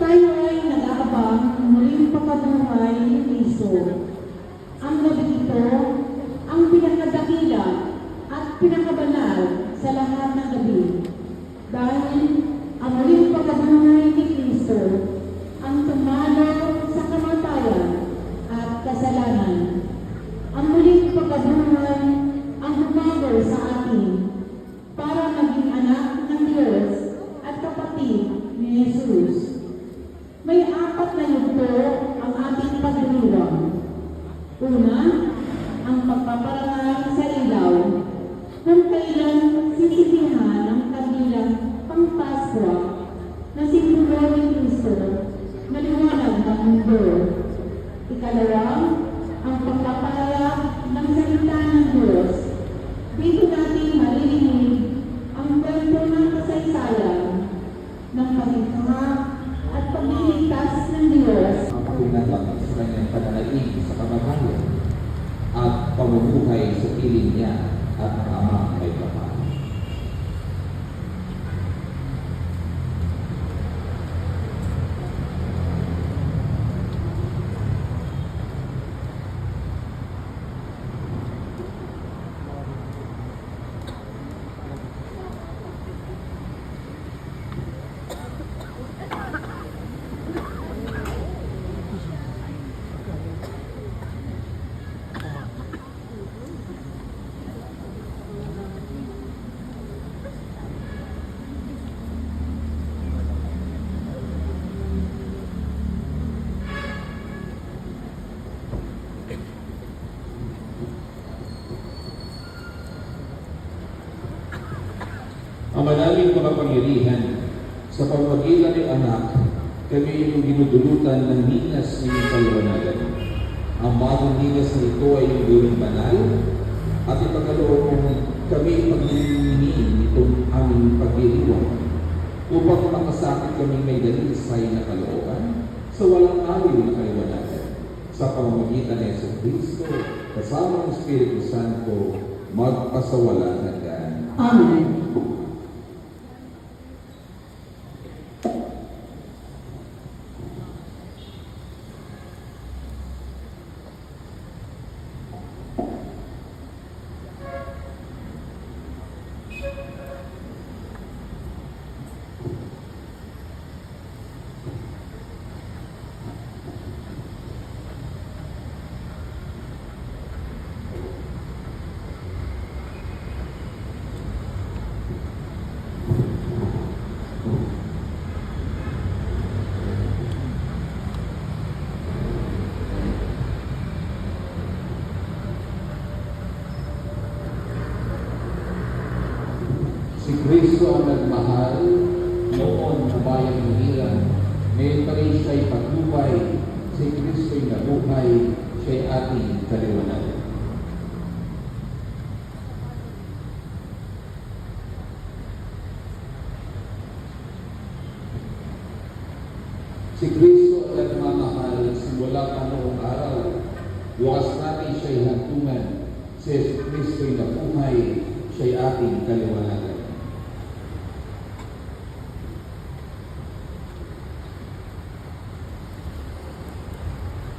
Tayo ay nag-aabang muling pagkabuhay ni Kristo. Ang gabi ito, ang pinakadakila at pinakabanal sa lahat ng gabi. Dahil ang muling pagkabuhay ni Kristo ang tumalo sa kamatayan at kasalanan. Ang muling pagkabuhay ang humago sa atin para maging anak ng Diyos at kapatid ni Jesus. May apat na yugto ang ating pagdiriwang. Una, ang pagpaparangal sa ilaw, kung kailan sisisihan ang kabilang pangpaswa na simbolo ni Kristo na liwanag ng mundo. Ikalawa, ang pagpapahayag ng salita ng Diyos. Dito natin maririnig ang kwento ng kasaysayan ng paglikha at pagliligtas ng Diyos. Ang pakinabang sa kanyang pananaig sa kababayan at pamumuhay sa piling niya at ang amang may kapal. Ang manaling makapangyarihan sa pamamagitan ng anak, kami yung dinudulutan ng dinas ng kaliwanagan. Ang bagong dinas na ito ay yung gawing banal at ipagkaloob mong kami paglilingin itong aming pagdiriwang upang makasakit kami may dalisay na kalooban sa walang awil na kaliwanagan. Sa pamamagitan ng Yesu Kristo, kasama ng Espiritu Santo, magpasawala hanggan. Amen. Si Kristo ang nagmahal, noon bumayang hihilang, ngayon pa rin siya'y patnubay, si Kristo'y nabuhay, siya'y ating kaliwanagan. Si Kristo ang nagmamahal, simula pa noong araw, bukas natin siya'y hantungan, si Kristo'y nabuhay, siya'y ating kaliwanagan.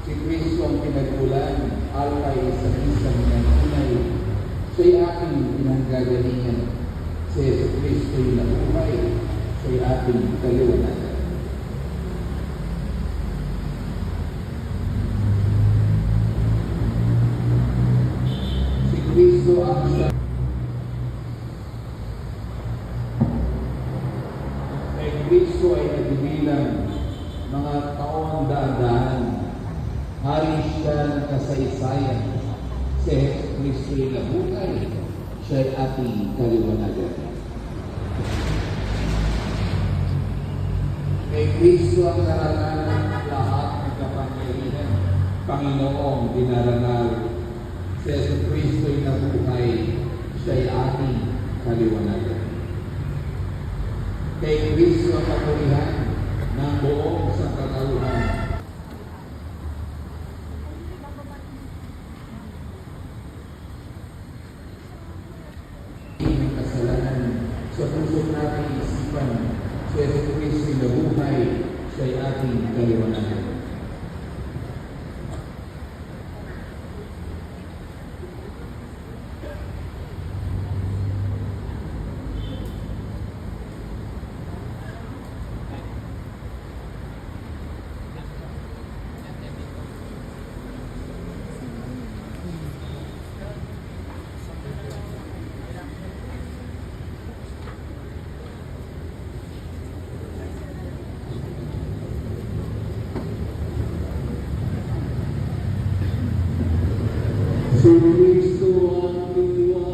Si Kristo ang pinagmulan, alay sa isang ng tunay, siya'y ating pinanggagalingan. Si Yesu Kristo'y nabuhay, siya'y ating kaliwanagan. Si Kristo ang kay Kristo ay nagbibilang mga taong daan-daan. Hari siya ng kasaysayan. Si Yesu Kristo'y nabuhay, siya'y ating kaliwanagan. Kay Kristo ang narangalan ng lahat ng kapangyarihan. Panginoong dinarangal. Si Yesu Kristo'y nabuhay, siya'y ating kaliwanagan. Kay Kristo ang kapurihan ng buong sangkatauhan. Sa puso natin isipan, si Yesu Kristo'y nabuhay, siya'y ating kaliwanagan. Si Kristo ang liwanag.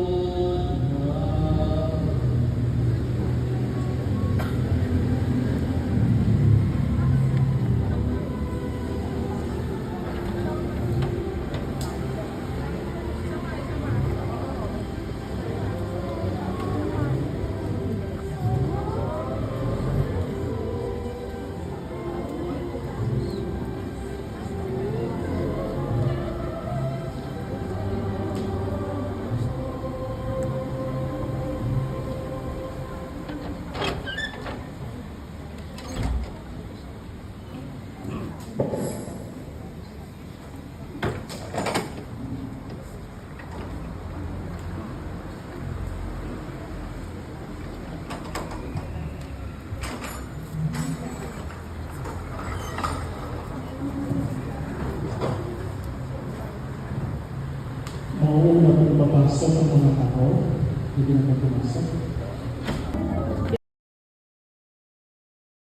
Mauuna kung papasok ang mga tao, hindi na pumasok.